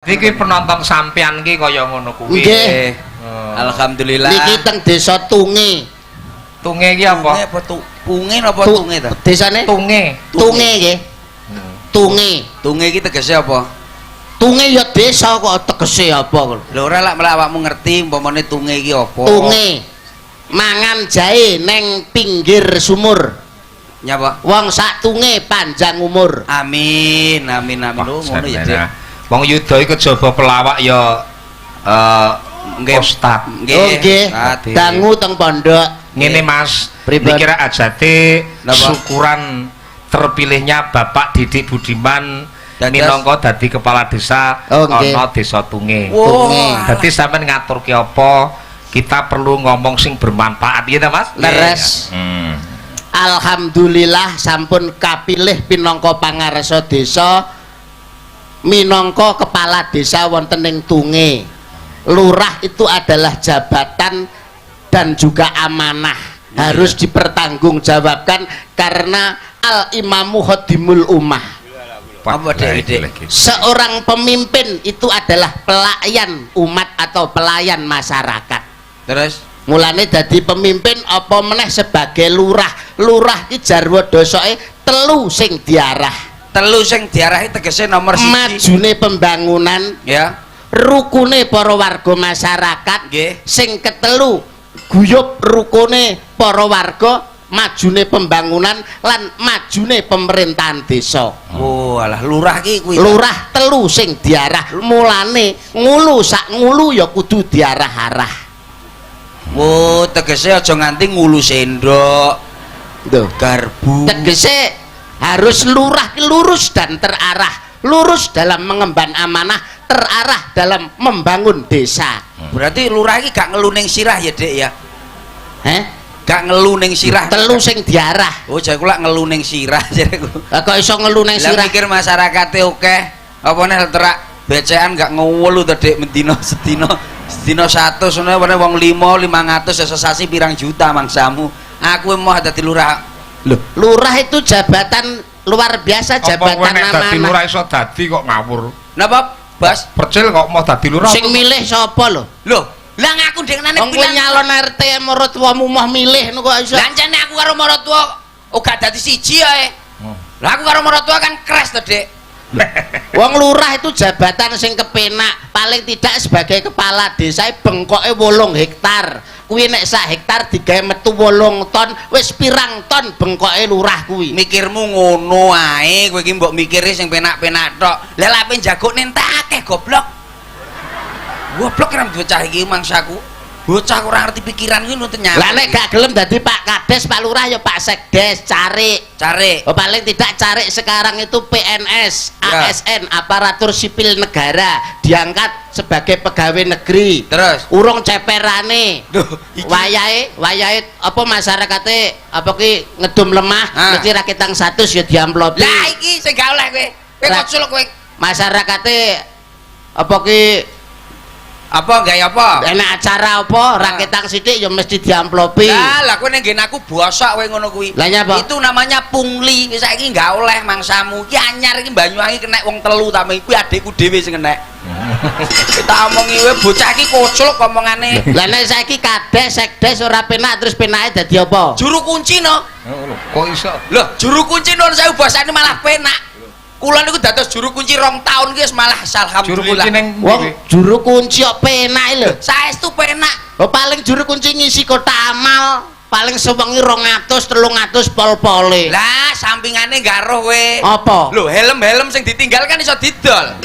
Iki penonton sampean ki kaya ngono kuwi. Nggih. Alhamdulillah. Niki teng desa Tunge. Tunge ki apa? Tunge apa Punge apa Tunge ta? Desane Tunge. Tunge nggih. Tunge. Tunge iki tegese apa? Tunge ya desa kok tegese apa? Lho ora lak melak awakmu ngerti umpamane tunge iki apa? Tunge. Mangan jahe neng pinggir sumur. Nyapa? Wong sak tunge panjang umur. Amin, amin, amin. Lho ngono ya, Dik. Wong Yuda iku kejaba pelawak ya Nggih. Ustad. Oh nggih. Ade. Dangu teng pondok. Ngene Mas, Pripun? dikira ajate Napa? syukuran terpilihnya Bapak Didik Budiman Dados? minangka dadi kepala desa Oh, nggih. ana desa Tunge. Tunge. Dadi sampean ngaturke apa? Kita perlu ngomong sing bermanfaat ya ta Mas? Leres. Alhamdulillah sampun kapilih pinangka pangarsa desa minangka kepala desa wonten ing Tunge. Lurah itu adalah jabatan dan juga amanah, harus dipertanggungjawabkan karena al-imamu khodimul ummah. Apa Dik? Seorang pemimpin itu adalah pelayan umat atau pelayan masyarakat. Terus Mulane dadi pemimpin apa meneh sebagai lurah. Lurah iki jarwa dosoke telu sing diarah. telu sing diarahi tegese nomor 1. Majune pembangunan, Ya. rukune para warga masyarakat, Nggih. sing ketelu guyub rukune para warga, majune pembangunan lan majune pemerintahan desa. Oh, alah lurah ki kuwi. Lurah telu sing diarah. Mulane ngulu sak ngulu ya kudu diarah-arah. Oh, tegese aja nganti ngulu sendok, garbu. Tegese harus lurah lurus dan terarah. Lurus dalam mengemban amanah, terarah dalam membangun desa. Berarti lurah iki gak ngelu ning sirah ya, Dik ya. Gak ngelu ning sirah. Telu sing diarah. Oh, jareku lak ngelu ning sirah jareku. Kok iso ngelu ning Lah sirah? mikir masyarakate akeh. Apa nek terak becekan gak ngewelu to, Dik, mendino sedina 100 ngono wene wong 500 sesasi pirang juta mangsamu. Aku mau dadi lurah. Loh, lurah itu jabatan luar biasa, jabatan dadi amanah. lurah iso dadi kok ngawur. Napa, Bas? Percil kok mau dadi lurah. Sing milih sapa lho? Loh, lah ngaku dengenane Wong kuwi nyalon RT maratuwamu mah milih niku kok iso. Lah jane aku karo maratuwa uga dadi siji ae. Lah aku karo maratuwa kan kres to, Dik. Wong lurah itu jabatan sing kepenak, paling tidak sebagai kepala desa bengkoke 8 hektar. Kuwi nek sak hektar digawe metu 8 ton, wis pirang ton bengkoke lurah kuwi. Mikirmu ngono ae, kowe iki mbok mikire sing penak-penak tok. Lah lape jagone entek akeh goblok. Goblok kan bocah iki mangsaku. Bocah ora ngerti pikiran kuwi nuntut nyamuk. Lah nek gak gelem dadi Pak Kades, Pak Lurah ya Pak Sekdes, cari. Oh, paling tidak cari sekarang itu PNS, Ya. ASN, aparatur sipil negara, diangkat sebagai pegawai negeri. Terus Urung ceperane. Duh, iki Wayahe apa masyarakate apa ki ngedum lemah, mesti rakitang 100 ya diamplopi. lah iki sing gak oleh kowe. Kowe Lah. kocul kowe. Masyarakate apa ki Apa gaya apa? enak acara apa rakitang sithik ya mesti diamplopi. Lah kowe ning ngene aku bosok kowe ngono kuwi. Lah nyapa? Itu namanya pungli. Wis saiki gak oleh mangsamu. Ki anyar iki Banyuwangi kena wong telu ta kuwi adikku dhewe sing kena. Kita omongi kowe bocah iki kocul omongane. Lah nek saiki Kades, Sekdes ora penak terus penake dadi apa? Juru kunci no. Kok iso? Loh, juru kunci non saya bahasane malah penak. Kula niku dados juru kunci 2 tahun ki wis malah Juru alhamdulillah. kunci ning Wong juru kunci kok penak lho. Saestu penak. Oh, paling juru kunci ngisi kota amal paling sewengi 200 300 pol-pole. Lah sampingane gak roh kowe. Apa? Lho, helm-helm sing ditinggal kan iso didol.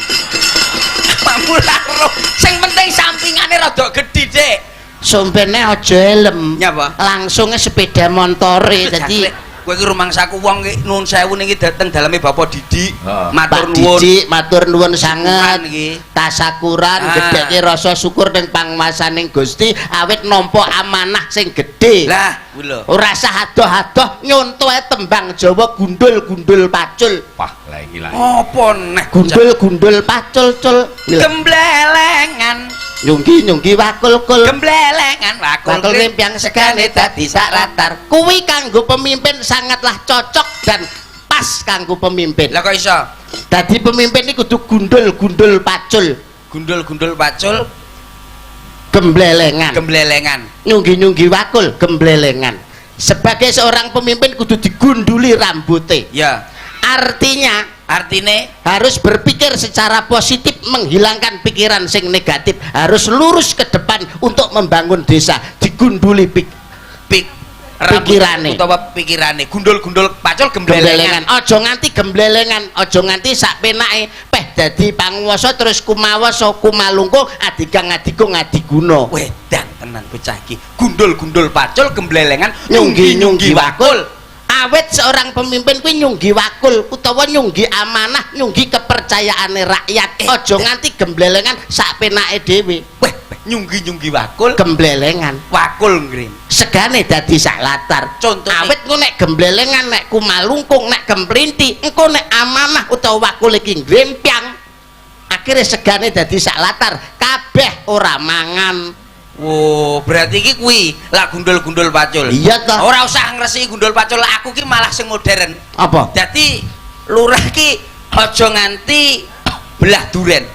Mamu roh. Sing penting sampingane rada gedhi, Dik. Sumpene aja helm. Nyapa? Langsungnya sepeda montore dadi Kowe iki rumangsaku wong iki nuwun sewu niki dateng daleme Bapak Didi. Matur Pak nuwun. Didi matur nuwun sanget. Iki. Tasakuran Ah. gedheke rasa syukur ning pangwasaning Gusti awit nampa amanah sing gedhe. Lah, kuwi lho. Ora usah adoh-adoh nyonto ae tembang Jawa gundul-gundul pacul. Wah, lah iki lah. Apa neh Gundul-gundul pacul cul. gemblelengan. Nyunggi wakul-kul. Gemblelengan Bakul wakul rimpiang segane dadi sak latar. Kuwi kanggo pemimpin sangatlah cocok dan pas kanggo pemimpin. Lah kok iso? Dadi pemimpin iki kudu gundul-gundul pacul. Gundul-gundul pacul gemblelengan. Nyunggi-nyunggi wakul gemblelengan. Sebagai seorang pemimpin kudu digunduli rambutnya. Ya. Artinya harus berpikir secara positif, menghilangkan pikiran sing negatif, harus lurus ke depan untuk membangun desa. Digunduli pikirane utawa pikirane gundul-gundul pacul gemblelengan. Aja nganti gemblelengan, aja nganti sak penake peh dadi panguwasa terus kumawasa kumalungkuh adigang adigung adiguna. Wedan tenan bocah iki. Gundul-gundul pacul gemblelengan nyunggi-nyunggi wakul. Awet seorang pemimpin kuwi nyunggi wakul utawa nyunggi amanah, nyunggi kepercayaane rakyat. Aja nganti gemblelengan sak penake dhewe. Nyunggi-nyunggi wakul gemblelengan. Wakul ngrim. Segane dadi sak latar. Contoh awet ku nek gemblelengan, nek kumalungkung, nek gemplinti, engko nek amanah utawa wakul iki ngrempyang. Akhire segane dadi sak latar, kabeh ora mangan. Oh, berarti iki kuwi lah gundul-gundul pacul. Iya toh. Ora usah ngresiki gundul pacul, aku ki malah sing modern. Apa? Dadi lurah ki aja nganti belah duren.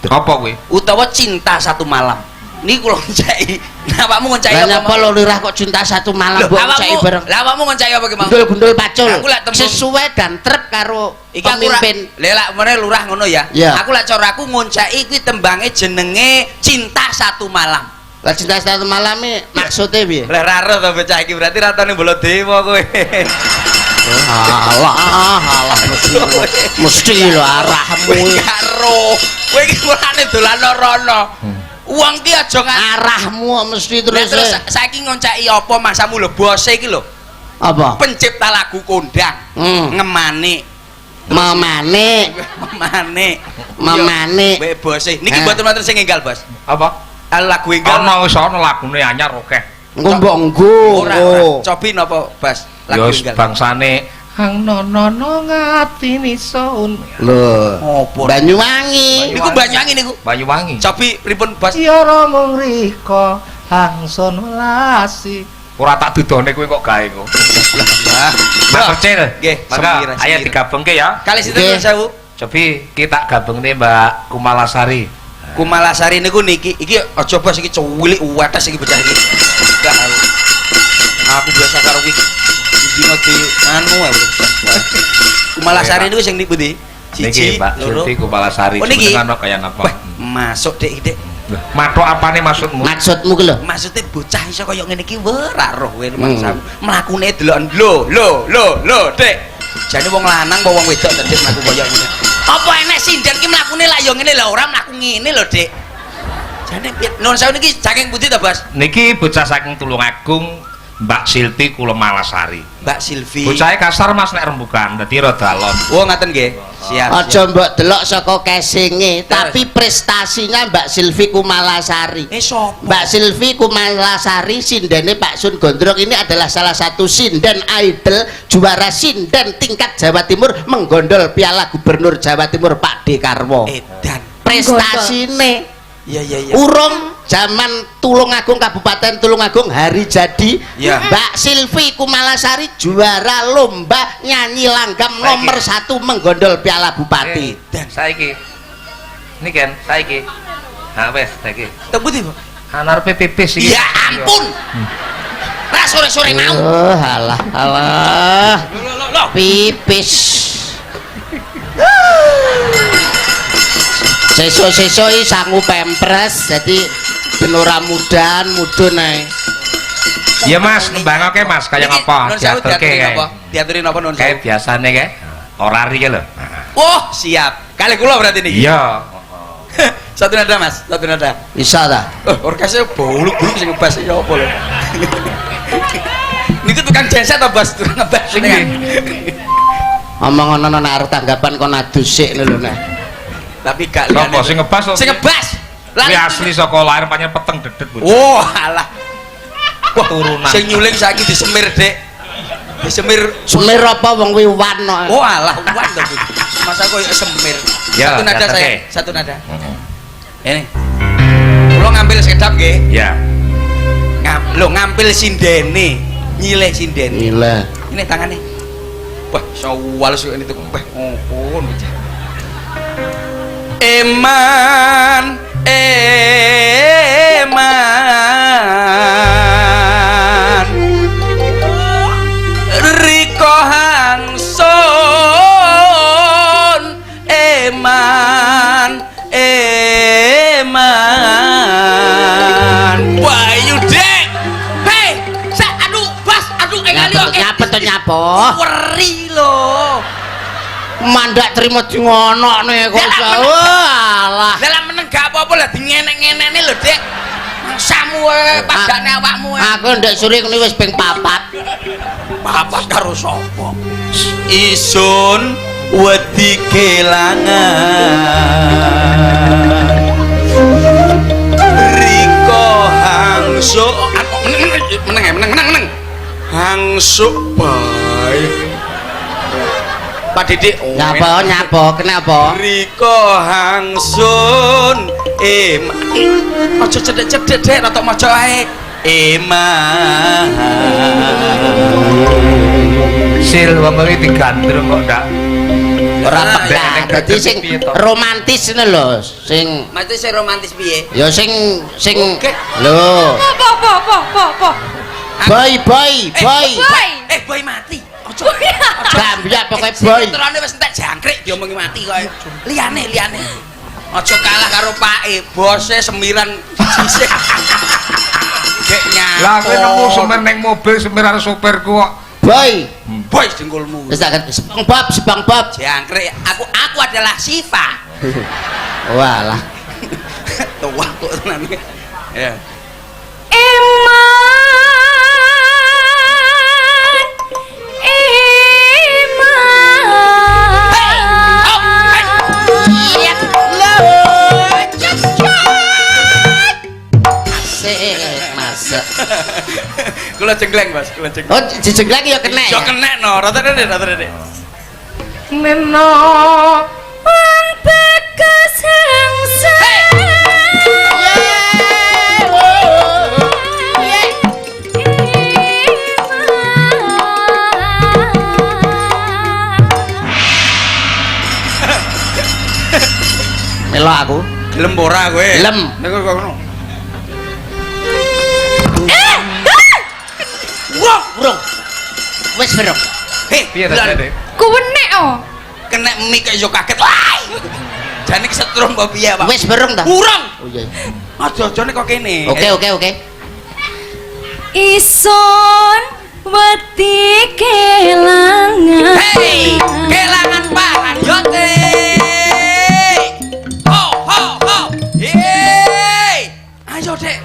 Apa kuwi? Utawa cinta satu malam. Niki kula ngoncai. Nah, awakmu ngoncai apa? Lah lho lurah kok cinta satu malam mbok ngoncai bareng. Lah awakmu ngoncai apa ki mau? Gundul-gundul pacul. Sesuai dan trep karo iki pemimpin. Lek meneh lurah ngono ya. Yeah. Aku lek cara aku ngoncai kuwi tembange jenenge cinta satu malam. Lah cinta satu malam iki maksude piye? Lah raro to bocah iki berarti ratane Baladewa kowe. Alah mesti lho arahmu karo kowe iki mulane dolan rono. Wong ki aja arahmu mesti terus saiki ngoncaki apa masamu lho bose iki lho. Apa? Pencipta lagu kondang. Ngemane. Memane. Wae bose. Niki mboten wonten sing enggal, Bos. Apa? Lagu enggal. Ana wis ana lagune anyar akeh. Engko mbok nggo. Ora. Cobi napa, Bas? Lagu enggal. Bangsane hang nono ngatini sun. Lho, opo? Banyuwangi. Niku Banyuwangi niku. Banyuwangi. Cobi pripun, Bos? Ya romong riko hang sun welasi. Ora tak dudone kowe kok gawe kok. Lah, Mas Kecil. Nggih, maka ayo digabungke ya. Kali sinten sewu? Cobi kita gabungne Mbak Kumalasari. Kumalasari niku niki iki aja Bos iki cuwilik wetes iki bocah iki. Aku biasa karo iki dino di anu ae. Kumalasari niku sing niku ndi? Niki Mbak Silvi Kumalasari. Oh niki kaya napa? Masuk Dik, Dik. Matok apane maksudmu? Maksudmu ki lho. Maksudnya bocah iso kaya ngene iki ora roh kowe mangsamu. Mlakune deloken lho, Dik. Jane wong lanang apa wong wedok Dik mlaku kaya ngene. Apa enek sinden ki mlakune lak ya ngene lho, ora mlaku ngene lho, Dik. Jane piye? Nuwun sewu niki saking pundi to, Bos? Niki bocah saking Tulungagung, Mbak Silvi Kumalasari. Mbak Silvi. Bocahe kasar Mas nek rembugan, dadi rada alon. Oh, ngaten nggih. Siap. Aja mbok delok saka casing-e, tapi prestasinya Mbak Silvi Kumalasari. Sapa? Mbak Silvi Kumalasari sindene Pak Sun Gondrong ini adalah salah satu sinden idol, juara sinden tingkat Jawa Timur, menggondol Piala Gubernur Jawa Timur Pak Dekarwo. Edan. Prestasine Iya. urung zaman Tulungagung, Kabupaten Tulungagung hari jadi, ya. Mbak Silvi Kumalasari juara lomba nyanyi langgam nomor 1 menggondol Piala Bupati. Dan Saiki. Niki kan saiki. Ha wis saiki. tebuti, Bu. Anar pipis iki. Ya ampun. Ra sore-sore mau. Oh, alah. Loh. Pipis. Sesuk-sesuk sangu pempres jadi ben ora mudun ae. Iya Mas, nembangake Mas kaya ngapa? Diaturke napa? Diaturin napa nun? Kayak biasane kae. Orari ki lho. Oh, siap. Kali kula berarti niki. Iya. Satu nada, Mas. Satu nada. Bisa ta? Orkesnya boluk-boluk sing ngebas ya apa lho. Niku tukang genset ta, Bos? Tukang ngebas ini kan. Omong ngono nek arep tanggapan kon adusik lho nek. Tapi gak Sopo sing ngebas? Sing ngebas. Kuwi asli saka lahir pancen peteng dedet, Bu. Oh, alah. Wah, turunan. Sing nyuling saiki disemir, Dek. Disemir semir apa wong kuwi wan kok. Oh, alah, wan to, Bu. Masa koyo semir. Ya, Satu nada kata saya. ke. Satu nada. Ini. Kulo ngambil sedap nggih. Ya. Ngambil sindene, nyileh sindene. Gila. Ini tangannya. Wah, sawal sik ini tuh. Wah, opo. Ema ndak trimo di ngonokne kok. Walah. Lah meneng gak apa-apa lah dingenek-ngenekne lho, Dik. Mangsamu padane awakmu. Aku ndek sore kene wis ping 4. Papat karo sapa? Isun wedi kelangan. Riko hangsuk aku meneng. Hangsuk bae. Pak Didik, Nyapa, kenapa? Riko hangsun aja cedek-cedek Dek, rada maca ae. Sil wong iki digandrung kok ndak. Ora peka. Dadi sing romantis ngono lho, sing Maksudnya sing romantis piye? ya sing Oke. lho. Apa? Boy. Boy mati. Ojo. Gambya pokoke boy. Terane wis entek jangkrik diomongi mati kok. Liyane. Aja kalah karo Pake, bose semiran sisih. Gek nyapo. Lah kowe nemu semen ning mobil semiran sopirku kok. Boy. Boy jenggulmu. Wis tak SpongeBob. Jangkrik. Aku adalah Siva. Walah. Tua kok tenan. Ya. Masak. Kula cengleng, Mas, kula cengleng. Oh, dijengleng ya kena. Yo kena no, rada dene. Neno Wong bekas hangsa. Melok aku. Gelem ora kowe? Gelem. Nek kok ngono. Wah, Burung. Wis burung. heh, piye ta Dek? Kuwenek oh. kena mik yo kaget. Wah. Jane kesetrum apa piye, Pak? Wis burung ta? Urung. Oh iya. Aja-aja nek kok kene. Oke. Ison wedi kelangan. Hei, kelangan barang yote. Ho. Hei. Ayo, Dek.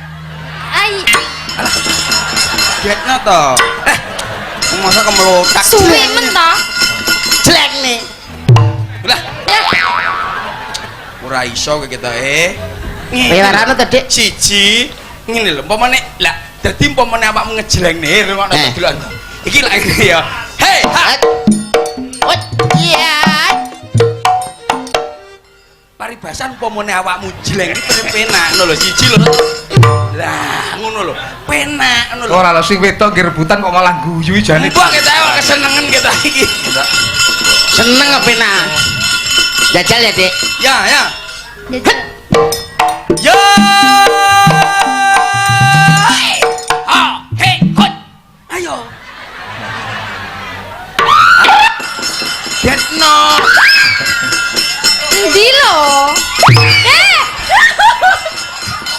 Ai, Getno to. Masa kemelotak. suwi men ta? Jelek nih. Lah, Ya. ora iso ke kita Bayaran ta, Dik? Siji ngene lho, umpamane lah dadi umpamane awakmu ngejleng nih ngono delok. Iki lak ngene ya. Hei, ha. What? Iya. Paribasan umpamane awakmu jleng iki penak ngono lho, siji lho. Lah, ngono lho. Penak ngono lho. Ora lho sing wedok nggih rebutan kok malah guyu jane. Mbok kita kesenengan kita iki. Seneng apa nah? Jajal ya, Dik. Ya. Jajan. Ya. Hei, hot. Ayo. Getno. Endi lho?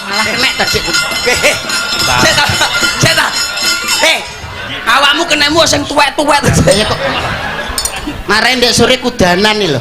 Malah kena ta, Dik. Ceta. Hei, awakmu kenemu sing tuwek-tuwek. Ya kok. Maren ndek sore kudanan nih lho.